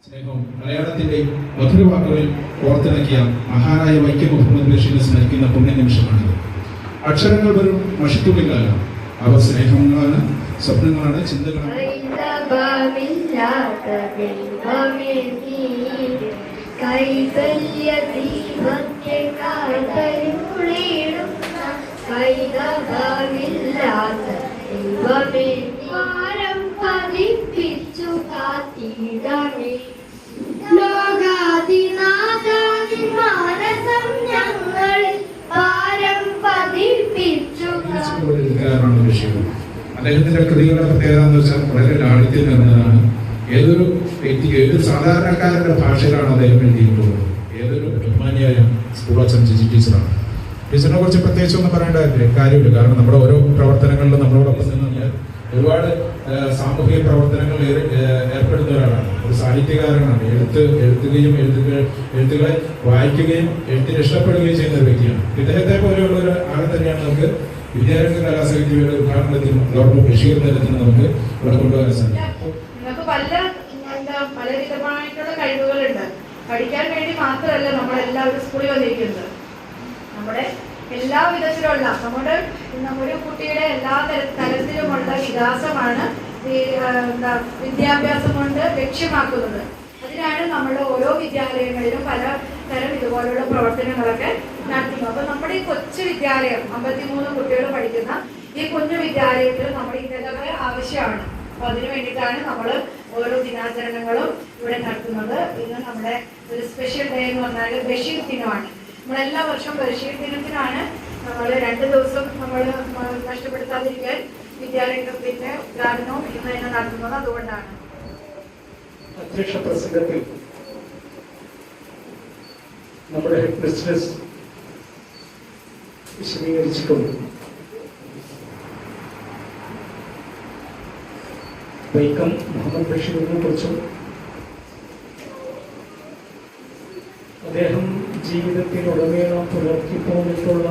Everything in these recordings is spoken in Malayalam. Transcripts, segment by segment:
സ്നേഹവും മലയാളത്തിന്റെ മധുരവാക്കുകളിൽ കോർത്തിണക്കിയ മഹാനായ വൈക്കം മുഹമ്മദ് ബഷീറിനെ സ്മരിക്കുന്ന പുണ്യനിമിഷമാണിത്. അക്ഷരങ്ങൾ വെറും മഷിത്തുള്ളികളല്ല, അവ സ്നേഹങ്ങളാണ്, സ്വപ്നങ്ങളാണ്, ചിന്തകളാണ്. അദ്ദേഹത്തിന്റെ കൃതികളുടെ പ്രത്യേകത എന്ന് വെച്ചാൽ വളരെ ലാളിത്യം നിറഞ്ഞതാണ്. ഏതൊരു വ്യക്തിക്ക്, ഏതൊരു സാധാരണക്കാരന്റെ ഭാഷയിലാണ് അദ്ദേഹം എഴുതിയിട്ടുള്ളത്. ഏതൊരു ബഹുമാനിയായ സ്കൂൾ അച്ഛൻ ജിജി ടീച്ചറാണ്. ടീച്ചറിനെ കുറിച്ച് പ്രത്യേകിച്ച് ഒന്നും പറയേണ്ട കാര്യമില്ല. കാരണം നമ്മുടെ ഓരോ പ്രവർത്തനങ്ങളിലും നമ്മളോടൊപ്പം നിന്ന് ഒരുപാട് സാമൂഹിക പ്രവർത്തനങ്ങളിൽ ഏർപ്പെടുന്ന ഒരാളാണ്. ഒരു സാഹിത്യകാരനാണ്. എഴുത്തുകളെ വായിക്കുകയും എഴുത്തിന് ഇഷ്ടപ്പെടുകയും ചെയ്യുന്ന ഒരു വ്യക്തിയാണ്. ഇദ്ദേഹത്തെ പോലെയുള്ള ഒരു ആളെ തന്നെയാണ് നമുക്ക് വിദ്യാരംഗ കലാസാഹിത്യയുടെ ഉദ്ഘാടനത്തിനും അതോടൊപ്പം ബഷീർ തലത്തിനും നമുക്ക് ഇവിടെ കൊണ്ടുപോകാൻ സാധിക്കും. പലവിധമായിട്ടുള്ള കഴിവുകളുണ്ട്. പഠിക്കാൻ വേണ്ടി മാത്രമല്ല നമ്മളെല്ലാവരും സ്കൂളിൽ വന്നിരിക്കുന്നത്. നമ്മുടെ എല്ലാ വിധത്തിലുള്ള നമ്മുടെ കുട്ടിയുടെ എല്ലാ തരത്തിലുമുള്ള വികാസമാണ് വിദ്യാഭ്യാസം കൊണ്ട് ലക്ഷ്യമാക്കുന്നത്. അതിനാണ് നമ്മുടെ ഓരോ വിദ്യാലയങ്ങളിലും പലതരം ഇതുപോലുള്ള പ്രവർത്തനങ്ങളൊക്കെ നടത്തുന്നത്. അപ്പൊ നമ്മുടെ ഈ കൊച്ചു വിദ്യാലയം, 53 കുട്ടികൾ പഠിക്കുന്ന ഈ കുഞ്ഞു വിദ്യാലയത്തിൽ നമ്മുടെ ഇതൊക്കെ ആവശ്യമാണ്. അപ്പൊ അതിനു വേണ്ടിയിട്ടാണ് നമ്മൾ ഓരോ ദിനാചരണങ്ങളും ഇവിടെ നടത്തുന്നത്. ഇന്ന് നമ്മുടെ ഒരു സ്പെഷ്യൽ ഡേ എന്ന് പറഞ്ഞാൽ ബഷീർ ദിനമാണ്. നമ്മളെല്ലാ വർഷവും ബഷീർ ദിനത്തിനാണ് നമ്മൾ 2 ദിവസം നമ്മൾ നഷ്ടപ്പെടുത്താതിരിക്കാൻ വിദ്യാലയത്തിന്റെ ഉദ്ഘാടനവും ഇന്ന് തന്നെ നടത്തുന്നത്. അതുകൊണ്ടാണ് അധ്യക്ഷ പ്രസംഗത്തിൽ നമ്മുടെ ഹെഡ് മിസ്ട്രസ് വിശദീകരിച്ചിട്ടുണ്ട്. വൈക്കം മുഹമ്മദ് ബഷീറിനെ കുറിച്ചും അദ്ദേഹം ജീവിതത്തിലുടനീളം പുലർത്തിപ്പോന്നിട്ടുള്ള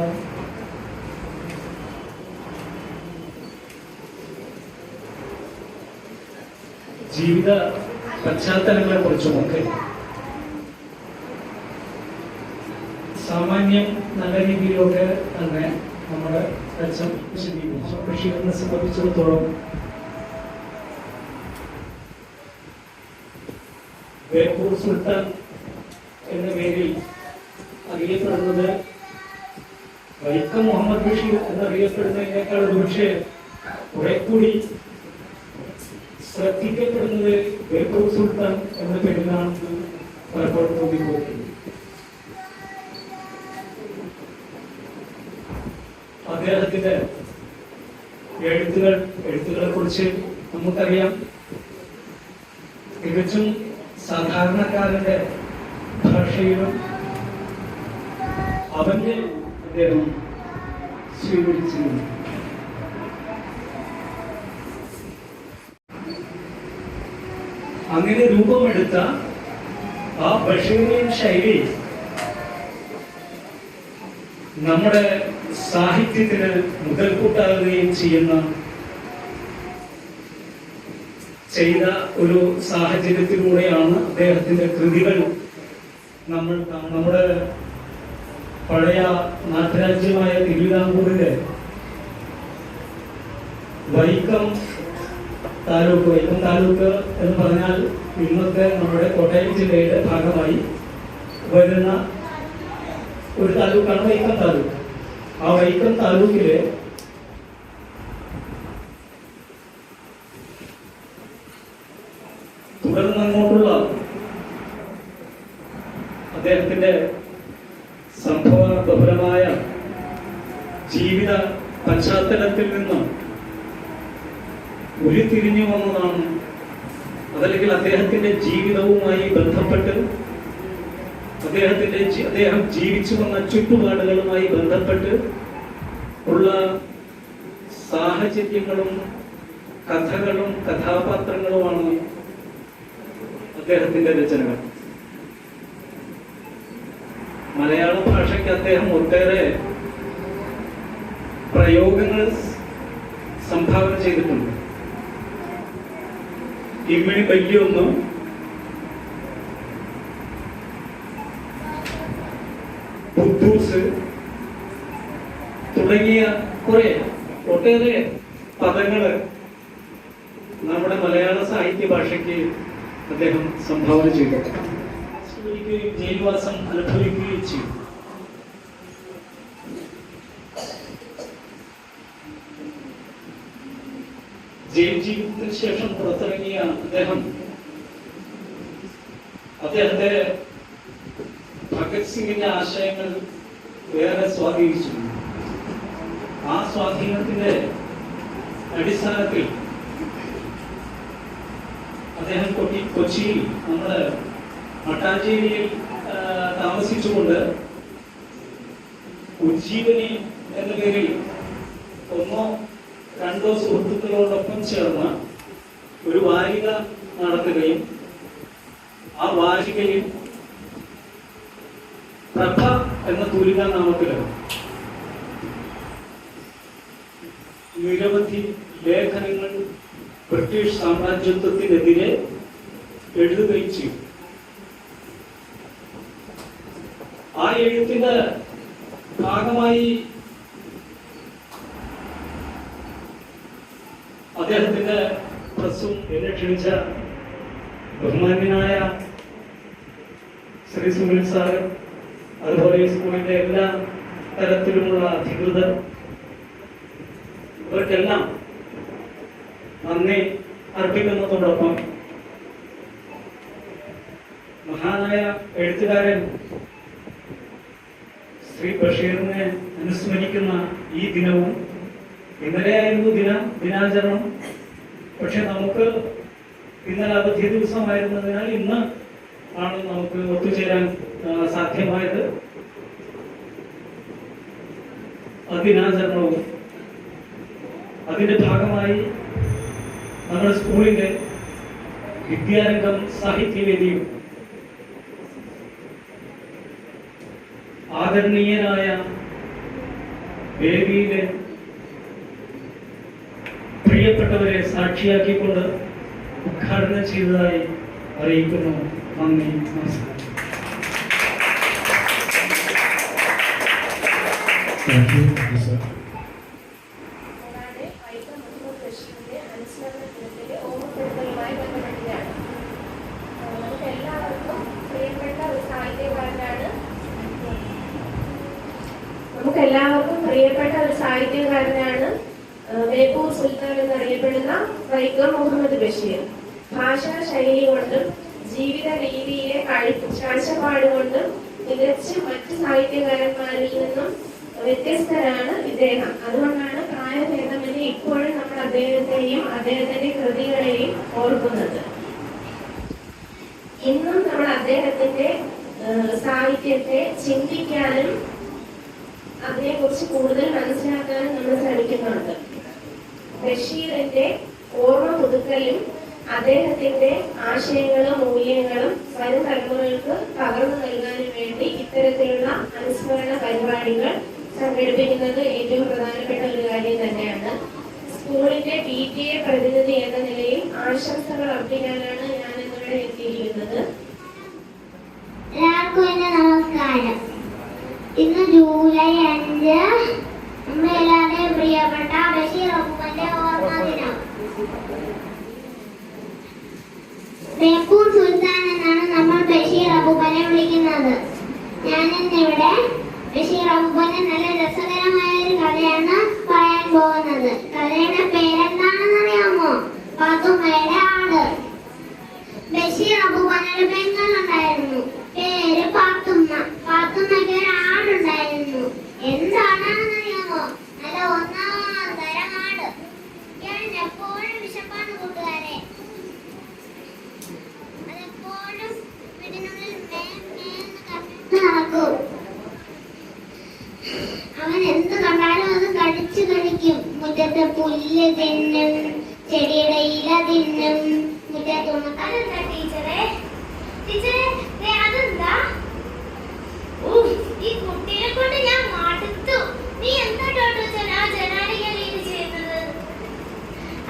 ജീവിത പശ്ചാത്തലങ്ങളെ കുറിച്ചുമൊക്കെ സാമാന്യം നല്ല രീതിയിലൊക്കെ തന്നെ നമ്മുടെ അച്ഛൻ വിശദീകരിച്ചു. ബഷീറിനെ സംബന്ധിച്ചിടത്തോളം ബേപ്പൂർ സുൽത്താൻ എന്ന പേരിൽ അറിയപ്പെടുന്നത് വൈക്കം മുഹമ്മദ് ബഷീർ എന്നറിയപ്പെടുന്നതിനേക്കാൾ ഒരുപക്ഷെ കുറെ കൂടി ശ്രദ്ധിക്കപ്പെടുന്നത് ബേപ്പൂർ സുൽത്താൻ എന്ന പേരിലാണെന്ന് പലപ്പോഴും തോന്നിപ്പോകുന്നു. അദ്ദേഹത്തിന്റെ എഴുത്തുകളെ കുറിച്ച് നമുക്കറിയാം. തികച്ചും സാധാരണക്കാരന്റെ ഭാഷയിലും അവന്റെ അദ്ദേഹം സ്വീകരിച്ചിരുന്നു. അങ്ങനെ രൂപമെടുത്ത ആ ബഷീറിയൻ ശൈലി നമ്മുടെ സാഹിത്യത്തിന് മുതൽക്കൂട്ടാകുകയും ചെയ്ത ഒരു സാഹചര്യത്തിലൂടെയാണ് അദ്ദേഹത്തിന്റെ കൃതികൾ നമ്മുടെ പഴയ നാട്ടുരാജ്യമായ തിരുവിതാംകൂറിലെ വൈക്കം താലൂക്ക് എന്ന് പറഞ്ഞാൽ ഇന്നത്തെ നമ്മുടെ കോട്ടയം ജില്ലയുടെ ഭാഗമായി വരുന്ന ഒരു താലൂക്കാണ് വൈക്കം താലൂക്ക്. ആ വൈക്കം താലൂക്കിലെ തുടർന്നങ്ങോട്ടുള്ള അദ്ദേഹത്തിന്റെ സംഭവ ബഹുലമായ ജീവിത പശ്ചാത്തലത്തിൽ നിന്ന് ഉരുത്തിരിഞ്ഞു വന്നതാണ്. അതല്ലെങ്കിൽ അദ്ദേഹത്തിന്റെ ജീവിതവുമായി ബന്ധപ്പെട്ട് അദ്ദേഹം ജീവിച്ചു വന്ന ചുറ്റുപാടുകളുമായി ബന്ധപ്പെട്ട് ഉള്ള സാഹചര്യങ്ങളും കഥകളും കഥാപാത്രങ്ങളുമാണ് അദ്ദേഹത്തിന്റെ രചനകൾ. മലയാള ഭാഷയ്ക്ക് അദ്ദേഹം ഒട്ടേറെ പ്രയോഗങ്ങൾ സംഭാവന ചെയ്തിട്ടുണ്ട്. ഇമ്മിണി വലിയൊന്ന്, ബുദ്ധൂസ് തുടങ്ങിയ ഒട്ടേറെ പദങ്ങള് നമ്മുടെ മലയാള സാഹിത്യ ഭാഷയ്ക്ക് അദ്ദേഹം സംഭാവന ചെയ്തു. ജയിൽവാസം അനുഭവിക്കുകയും ചെയ്തു. ജയിൽ ജീവിതത്തിന് ശേഷം പുറത്തിറങ്ങിയ അദ്ദേഹത്തെ ഭഗത് സിംഗിന്റെ ആശയങ്ങൾ ഏറെ സ്വാധീനിച്ചു. ആ സ്വാധീനത്തിന്റെ അടിസ്ഥാനത്തിൽ അദ്ദേഹം കൊച്ചിയിൽ നമ്മുടെ മട്ടാഞ്ചേരിയിൽ താമസിച്ചുകൊണ്ട് ഉജ്ജീവനി എന്ന പേരിൽ 1 2 സുഹൃത്തുക്കളോടൊപ്പം ചേർന്ന് ഒരു വാരിക നടത്തുകയും ആ വാരികയിൽ പ്രഭ എന്ന തൂലികാ നാമത്തില് നിരവധി ലേഖനങ്ങൾ ബ്രിട്ടീഷ് സാമ്രാജ്യത്വത്തിനെതിരെ എഴുതുകയും ചെയ്തു. ആ എഴുത്തിന്റെ ഭാഗമായി അദ്ദേഹത്തിന്റെ പ്രസ്സും എന്നെ ക്ഷണിച്ച ബഹുമാന്യനായ ശ്രീ സുനിൽ സാർ, അതുപോലെ സ്കൂളിന്റെ എല്ലാ തരത്തിലുമുള്ള അധികൃതർ, ഇവർക്കെല്ലാം നന്ദി അർപ്പിക്കുന്നതോടൊപ്പം മഹാനായ എഴുത്തുകാരൻ ശ്രീ ബഷീറിനെ അനുസ്മരിക്കുന്ന ഈ ദിനവും, ഇന്നലെയായിരുന്നു ദിനാചരണം, പക്ഷെ നമുക്ക് ഇന്നലെ അവധി ദിവസമായിരുന്നതിനാൽ ഇന്ന് ആണ് നമുക്ക് ഒത്തുചേരാൻ സാധ്യമായത്. ദിനാചരണവും അതിന്റെ ഭാഗമായി നമ്മുടെ സ്കൂളിന്റെ വിദ്യാരംഗം സാഹിത്യവേദിയും ആദരണീയനായ വേദിയിലെ പ്രിയപ്പെട്ടവരെ സാക്ഷിയാക്കിക്കൊണ്ട് ഉദ്ഘാടനം ചെയ്തതായി അറിയിക്കുന്നു. നന്ദി, നമസ്കാരം. നമുക്കെല്ലാവർക്കും പ്രിയപ്പെട്ട ഒരു സാഹിത്യകാരനാണ് ബേപ്പൂർ സുൽത്താൻ എന്നറിയപ്പെടുന്ന വൈക്കം മുഹമ്മദ് ബഷീർ. ഭാഷാ ശൈലി കൊണ്ടും ജീവിത രീതിയിലെ കാഴ്ചപ്പാട് കൊണ്ടും തികച്ചും മറ്റു സാഹിത്യകാരന്മാരിൽ നിന്നും വ്യത്യസ്തരാണ് ഇദ്ദേഹം. അതുകൊണ്ടാണ് പ്രായഭേദമന്യേ ഇപ്പോഴും നമ്മൾ അദ്ദേഹത്തെയും അദ്ദേഹത്തിന്റെ കൃതികളെയും ഓർക്കുന്നത്. ഇന്നും നമ്മൾ അദ്ദേഹത്തിന്റെ സാഹിത്യത്തെ ചിന്തിക്കാനും അതിനെക്കുറിച്ച് കൂടുതൽ മനസ്സിലാക്കാനും നമ്മൾ ശ്രമിക്കുന്നുണ്ട്. ബഷീറിന്റെ ഓർമ്മ പുതുക്കലും അദ്ദേഹത്തിന്റെ ആശയങ്ങളും മൂല്യങ്ങളും വരും തലമുറകൾക്ക് പകർന്നു നൽകാനും വേണ്ടി ഇത്തരത്തിലുള്ള അനുസ്മരണ പരിപാടികൾ സംഘടിപ്പിക്കുന്നത് ഏറ്റവും പ്രധാനപ്പെട്ട ഒരു കാര്യം തന്നെയാണ്. സ്കൂളിന്റെ PTA പ്രതിനിധി എന്ന നിലയിൽ ആശംസകൾ അർപ്പിക്കാനാണ് ഞാൻ ഇന്നിവിടെ എത്തിയിരിക്കുന്നത്. എല്ലാവർക്കും എന്റെ നമസ്കാരം. ഇന്ന് ജൂലൈ 5 നമ്മുടെ എല്ലാവരുടെയും പ്രിയപ്പെട്ട ബഷീർ അപ്പൂപ്പന്റെ ഓർമ്മ ദിനം. ബേപ്പൂർ സുൽത്താൻ എന്നാണ് നമ്മൾ ബഷീർ അപ്പൂപ്പനെ വിളിക്കുന്നത്. ഞാനിന്നിവിടെ ബഷീർ അപ്പൂപ്പന്റെ നല്ല രസകരമായ ഒരു കഥയാണ് പറയാൻ പോകുന്നത്. കഥയുടെ പേരെന്താണെന്ന് അറിയാമോ? പാത്തുമ്മയുടെ ആട്. ബഷീർ അപ്പൂപ്പനൊരു പെങ്ങളുണ്ടായിരുന്നു. പേര് പാത്തുമ്മ. പാത്തുമ്മയ്ക്ക് ഒരു ആടുണ്ടായിരുന്നു. എന്താണെന്ന് അറിയാമോ? നല്ല 1ാം തരം ആട്. ഇയാളിന് എപ്പോഴും വിശപ്പാണ് കൂട്ടുകാരെ. അതെപ്പോഴും വീടിനുള്ളിൽ നടക്കും. അവൻ എന്ത് കണ്ടാലും അത് കഴിക്കും. മുറ്റത്തെ പുല്ല് തിന്നും, ചെടിയുടെ ഇല തിന്നും. മുറ്റത്തുണക്കാനെന്താ ടീച്ചറെ? അതെന്താ? ഈ കുട്ടിയെ കൊണ്ട് ഞാൻ മടുത്തു. നീ എന്താ ജനാലികയിൽ ചെയ്യുന്നത്?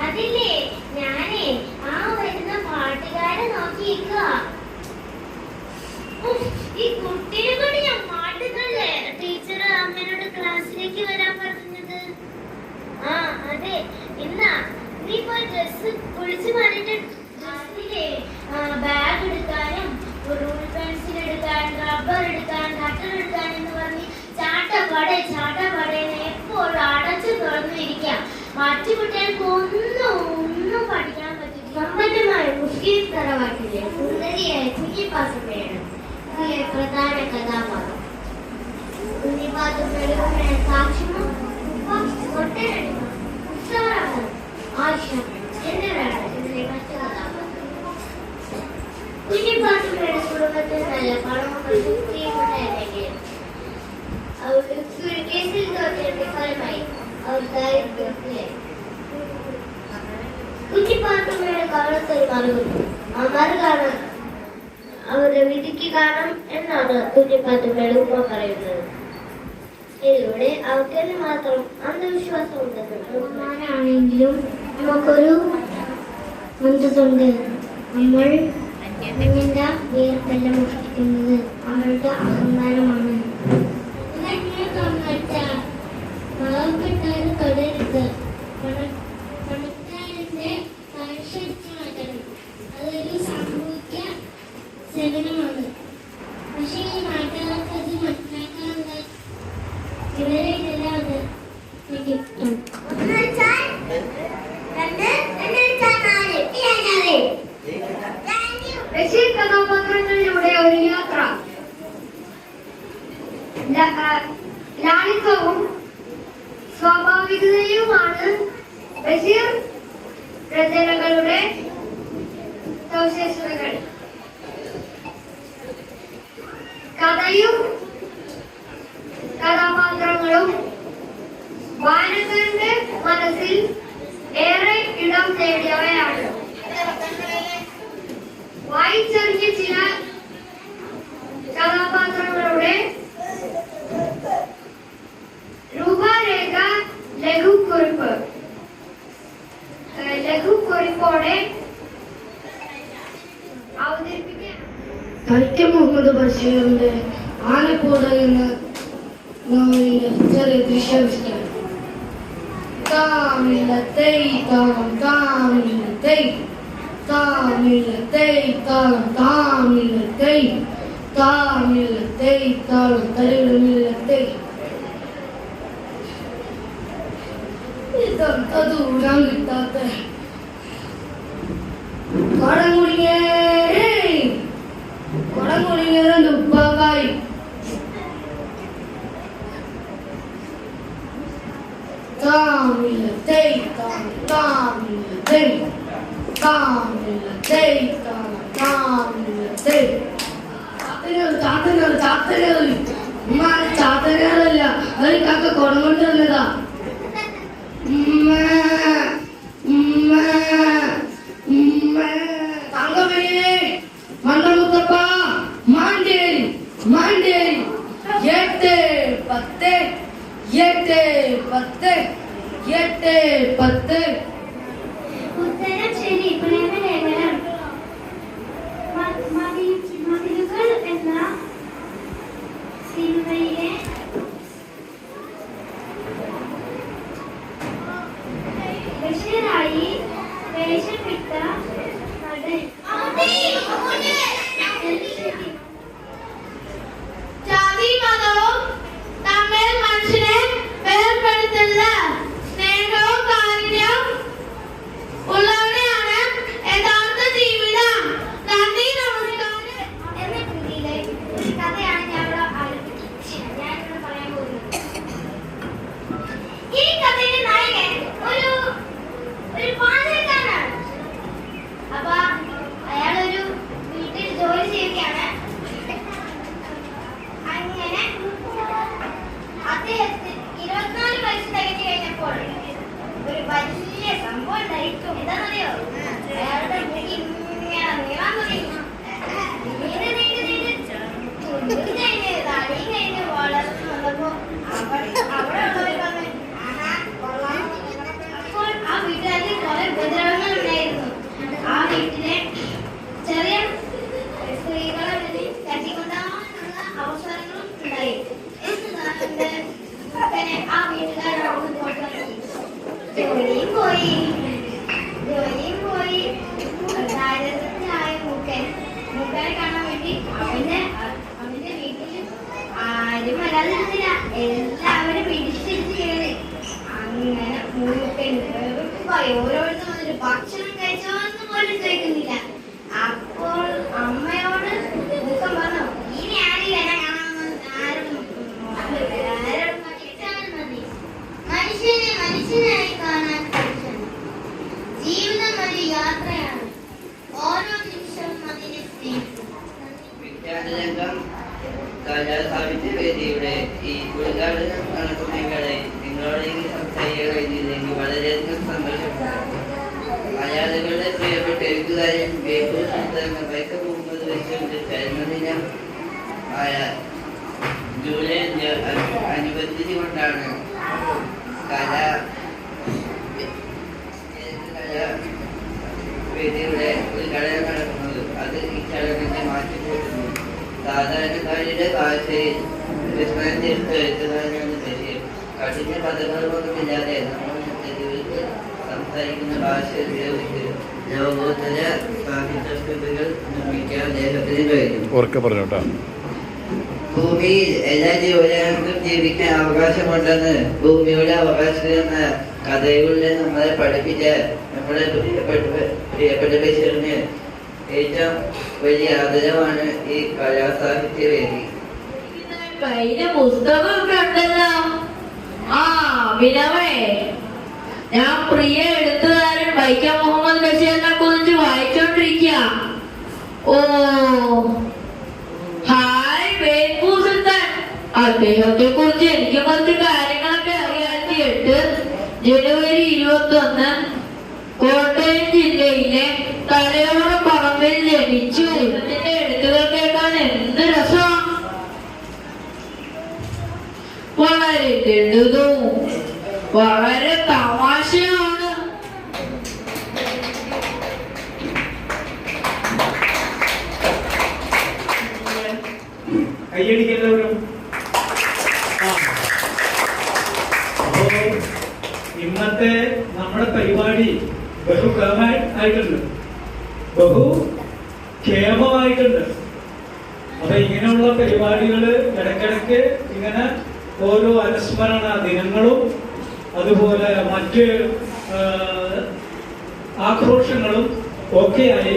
അതില്ലേ, ഞാനേ ആ വരുന്ന പാട്ടുകാരെ നോക്കിയിരിക്കുക. ഈ കുട്ടിയെ കൊണ്ട് ഞാൻ മടുക്കല്ലേ? പാട്ടിലെ സുന്ദരിയായ കുഞ്ഞിപ്പാത്തുമ്മയാണ് ഇതിലെ പ്രധാന കഥാപാത്രം. കുഞ്ഞിപ്പാത്തുമ്മയുടെ സാക്ഷിമോ ഒട്ടനടി ഉത്സവരാമൻ ആശ എന്നിവരാണ് ഇതിലെ മറ്റു കഥാപാത്രം. കുഞ്ഞിപ്പാത്തുമ്മയുടെ കുടുംബത്തിൽ നല്ല പണവും പ്രിയപ്പെട്ടെങ്കിലും അവരുടെ ഒരു കേസിൽ തോറ്റതിന്റെ ഫലമായി അവർ ദാരിദ്ര്യത്തിലായി. കുഞ്ഞിപ്പാത്തുമ്മയുടെ കാലത്തൊരു മറുകുണ്ട്. ആ മറു കാണാൻ അവരുടെ വിധിക്ക് കാണും എന്നാണ് കുഞ്ഞിപ്പാത്തുമ്മയുടെ ഉമ്മ പറയുന്നത്. ഇതിലൂടെ അവർക്ക് മാത്രം അന്ധവിശ്വാസം ഉണ്ടെന്നാണെങ്കിലും നമുക്കൊരു ബന്ധുണ്ട്. നമ്മൾ അന്യന്റെ വേർപ്പെല്ലാം മോഷ്ടിക്കുന്നത് അവരുടെ അഹങ്കാരമാണ്. പാവപ്പെട്ടാൽ തൊടരുത്. പണക്കാരന്റെ കാഴ്ച മാറ്റണം. അതൊരു സാമൂഹിക സേവനമാണ്. പക്ഷേ ഈ നാട്ടുകാർക്ക് അത് മനസ്സിലാക്കാനുള്ള ഇവരെ ഇതെല്ലാം അത് കിട്ടും. ബഷീർ കഥാപാത്രങ്ങളിലൂടെ ഒരു യാത്ര. ലാളിത്യവും സ്വാഭാവികതയുമാണ് ബഷീർ രചനകളുടെ സവിശേഷതകൾ. കഥയും കഥാപാത്രങ്ങളും വായനക്കാരുടെ മനസ്സിൽ ഏറെ ഇടം നേടിയവയാണ്. വായിച്ചറിഞ്ഞ ചില കഥാപാത്രങ്ങളുടെ രൂപരേഖ ലഘുക്കുറിപ്പോടെ അവതരിപ്പിക്കാൻ വൈക്കം മുഹമ്മദ് ബഷീറിന്റെ ആനപ്പൂട എന്ന നോവലിന്റെ ചെറിയ ദൃശ്യാവിഷ്കാരം. കാമിലത്തൈ താളം കാമിലത്തൈ കാമിലത്തൈ താളം കാമിലത്തൈ കാമിലത്തൈ താളം തരുമില്ലത്തൈ. ഇതൊക്കെ ദൂരം കിട്ടാത്ത കൊടംകുടിങ്ങേറെ ഉപ്പായി കാമിലത്തൈ താളം കാമിലത്തൈ കാമിലത്തൈ താളം കാമിലത്തൈ. ചാത്തനേറി ഉമ്മാനെ ചാത്തനേറല്ല, അവർ കാക്ക കുടം കൊണ്ട് തന്നതാ. തങ്കമണിയെ മണ്ണമുത്തപ്പ മാണ്ടേരി മാണ്ടേരി 8-10 8-10 8-10. ഉത്തരം ശരി. പ്രേമലേഖനം. മതിലുകൾ എന്ന സിനിമയിലെ ബഷീറായി വേഷമിട്ട നടൻ. ജാതി മതവും തമ്മിൽ മനുഷ്യനെ വേർപെടുത്തുന്ന സ്നേഹവും കാരുണ്യവും ഉള്ളവരെയാണ് യഥാർത്ഥ ജീവിതം. നന്ദി, നമസ്കാരം. എന്ന കൃതിയിലെ ഒരു കഥയാണ് ഞാനിവിടെ പറയാൻ പോകുന്നത്. ഈ കഥയിലെ നായകൻ ഒരു പാചകക്കാരനാണ്. അപ്പൊ അയാളൊരു വീട്ടിൽ ജോലി ചെയ്യുകയാണ്. അങ്ങനെ അദ്ദേഹത്തിന് 24 വയസ്സ് തികഞ്ഞു കഴിഞ്ഞപ്പോൾ ഒരു വലിയ സംഭവം ഉണ്ടായി. എന്താണെന്നറിയോ? അയാളുടെ മുടി ഇങ്ങനെ നീളാൻ തുടങ്ങി. തടിയും കഴിഞ്ഞ് വളർന്നു വന്നപ്പോ അവിടെ ഉള്ളവർ പറഞ്ഞു, അപ്പോൾ ആ വീട്ടുകാർക്ക് കുറെ ഉപദ്രവങ്ങൾ ഉണ്ടായിരുന്നു. ആ വീട്ടിലെ ചെറിയ സ്ത്രീകളെ തട്ടിക്കൊണ്ടാവാനുള്ള അവസരങ്ങളും ഉണ്ടായി. ആ വീട്ടുകാരോട് ജോലിയും പോയി ദാരിദ്ര്യത്തിലായ മൂക്കനെ കാണാൻ വേണ്ടി അവന്റെ വീട്ടിൽ ആരും വരാതിരുന്നില്ല. എല്ലാവരും പിടിച്ചിരിച്ച് കയറി. അങ്ങനെ മൂക്കൻ ഓരോരുത്തർ വന്നിട്ട് ഭക്ഷണം കഴിച്ചോന്ന് പോലും ചോദിക്കുന്നില്ല. എഴുത്തുകാരൻ വൈക്കം മുഹമ്മദ് ബഷീറിന്റെ ജന്മദിനം ആയ ജൂലൈ 5 അനുബന്ധിച്ച് കൊണ്ടാണ് വേദിയുടെ ഉദ്ഘാടനം നടക്കുന്നത്. അത് ഈ ചടങ്ങിനെ മാറ്റിക്കൂട്ടുന്നു. സാധാരണക്കാരുടെ ഭാഷയിൽ വിസ്മയം തീർത്ത് എഴുത്തുകാരനാണ് ബഷീർ. കഠിന പദങ്ങളൊന്നുമില്ലാതെ നമ്മൾ നിത്യജീവിതത്തിൽ സംസാരിക്കുന്ന ഭാഷ ഉപയോഗിച്ച് ലോകോത്തര സാഹിത്യകൃതികൾ നിർമ്മിക്കാൻ അദ്ദേഹത്തിന് കഴിഞ്ഞു. ഭൂമിയിൽ എല്ലാ ജീവജാലങ്ങൾക്കും ജീവിക്കാൻ അവകാശമുണ്ടെന്ന് ഭൂമിയുടെ അവകാശം എന്ന കഥകളിൽ നമ്മളെ പഠിപ്പിച്ച നമ്മുടെ പ്രിയപ്പെട്ട ബഷീറിന് ഏറ്റവും വലിയ ആദരവാണ് ഈ കലാസാഹിത്യ വേദി. പുസ്തകമൊക്കെ ഉണ്ടല്ലോ. വിനവേ, ഞാൻ പ്രിയ എഴുത്തുകാരൻ വൈക്കം മുഹമ്മദ് ബഷീറിനെ കുറിച്ച് വായിച്ചോണ്ടിരിക്കുക. ഹായ് ബേപ്പൂർ സുൽത്താൻ, അദ്ദേഹത്തെ കുറിച്ച് എനിക്ക് കുറച്ച് കാര്യങ്ങളൊക്കെ അറിയാൻ. 8 ജനുവരി 21 കോട്ടയം ജില്ലയിലെ തലയോറ പറമ്പിൽ ജനിച്ചു. ഇതിന്റെ എഴുത്തുകൾ കേൾക്കാൻ എന്ത് രസമാണ്. വളരെ ലളിതവും വളരെ തമാശയാണ്. കയ്യടിക്കെല്ലാവരും. അപ്പോ ഇന്നത്തെ നമ്മുടെ പരിപാടി ബഹുകേമമായിട്ടുണ്ട്, ബഹുക്ഷേമമായിട്ടുണ്ട്. അപ്പൊ ഇങ്ങനെയുള്ള പരിപാടികൾ ഇടയ്ക്കിടയ്ക്ക് ഇങ്ങനെ ഓരോ അനുസ്മരണ ദിനങ്ങളും അതുപോലെ മറ്റ് ആഘോഷങ്ങളും ഒക്കെയായി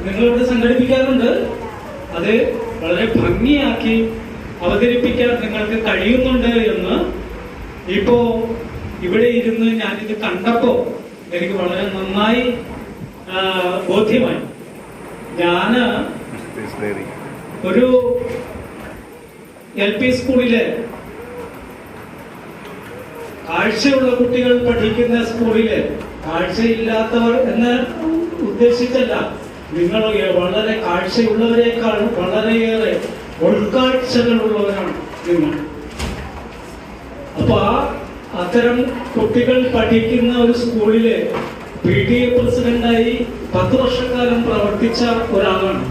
നിങ്ങളിവിടെ സംഘടിപ്പിക്കാറുണ്ട്. അത് വളരെ ഭംഗിയാക്കി അവതരിപ്പിക്കാൻ നിങ്ങൾക്ക് കഴിയുന്നുണ്ട് എന്ന് ഇപ്പോ ഇവിടെ ഇരുന്ന് ഞാനിത് കണ്ടപ്പോ എനിക്ക് വളരെ നന്നായി ബോധ്യമായി. ഞാന് ഒരു LP സ്കൂളിലെ കാഴ്ചയുള്ള കുട്ടികൾ പഠിക്കുന്ന സ്കൂളിലെ കാഴ്ചയില്ലാത്തവർ എന്ന് ഉദ്ദേശിച്ചല്ല, നിങ്ങൾ വളരെ കാഴ്ചയുള്ളവരെക്കാൾ വളരെയേറെ ഉൾക്കാഴ്ചകളുള്ളവരാണ് നിങ്ങൾ. അപ്പൊ അത്തരം കുട്ടികൾ പഠിക്കുന്ന ഒരു സ്കൂളിലെ PTA പ്രസിഡന്റായി 10 വർഷക്കാലം പ്രവർത്തിച്ച ഒരാളാണ്.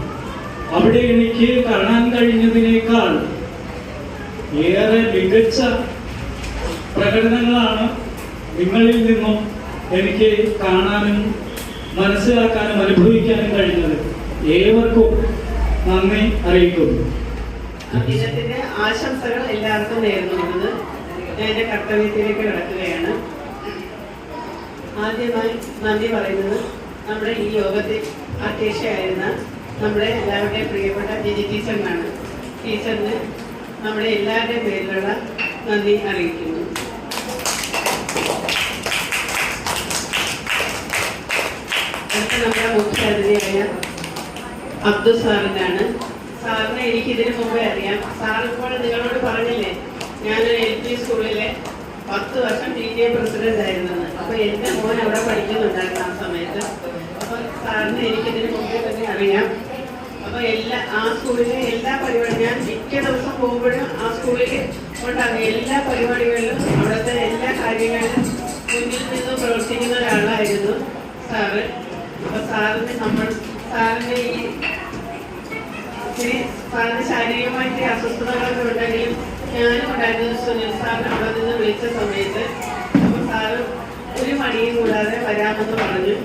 അവിടെ എനിക്ക് കാണാൻ കഴിഞ്ഞതിനേക്കാൾ ഏറെ മികച്ച പ്രകടനങ്ങളാണ് നിങ്ങളിൽ നിന്നും എനിക്ക് കാണാനും മനസ്സിലാക്കാനും അനുഭവിക്കാനും കഴിഞ്ഞത്. ഏവർക്കും നന്ദി അറിയിക്കുന്നു. ദിനത്തിന്റെ ആശംസകൾ എല്ലാവർക്കും നേർന്നുകൊണ്ടത് ഞാൻ എന്റെ കർത്തവ്യത്തിലേക്ക് കിടക്കുകയാണ്. ആദ്യമായി നന്ദി പറയുന്നത് നമ്മുടെ ഈ യോഗത്തിൽ അധ്യക്ഷയായിരുന്ന നമ്മുടെ എല്ലാവരുടെയും പ്രിയപ്പെട്ട ജിജി ടീച്ചറിനാണ്. ടീച്ചറിന് നമ്മുടെ എല്ലാവരുടെയും പേരിലുള്ള നന്ദി അറിയിക്കുന്നു. അടുത്ത നമ്മുടെ മുഖ്യ അതിഥിയായ അബ്ദുൽ സാറിനാണ്. സാറിനെ എനിക്ക് ഇതിനു മുമ്പേ അറിയാം. സാർ ഇപ്പോൾ നിങ്ങളോട് പറഞ്ഞില്ലേ, ഞാനൊരു LP സ്കൂളിലെ 10 വർഷം PTA പ്രസിഡന്റ് ആയിരുന്നെന്ന്. അപ്പൊ എന്റെ മോൻ അവിടെ പഠിക്കുന്നുണ്ടായിരുന്നു ആ സമയത്ത്. അപ്പൊ സാറിനെ എനിക്കിതിനു മുമ്പേ തന്നെ അറിയാം. അപ്പൊ ആ സ്കൂളിലെ എല്ലാ പരിപാടിയും ഞാൻ മിക്ക ദിവസം പോകുമ്പോഴും ആ സ്കൂളിൽ ഉണ്ടാകും. എല്ലാ പരിപാടികളിലും അവിടുത്തെ എല്ലാ കാര്യങ്ങളിലും മുന്നിൽ നിന്ന് പ്രവർത്തിക്കുന്ന ഒരാളായിരുന്നു സാറ്. അപ്പൊ സാറിന്റെ ഈ സാറിന് ശാരീരികമായിട്ട് അസ്വസ്ഥതകളൊക്കെ ഉണ്ടെങ്കിലും ഞാനും ഉണ്ടായിരുന്നു. സുനിൽ സാറിന് അവിടെ നിന്ന് വിളിച്ച സമയത്ത് അപ്പൊ സാറ് ഒരു മടിയും കൂടാതെ വരാമെന്ന് പറഞ്ഞു.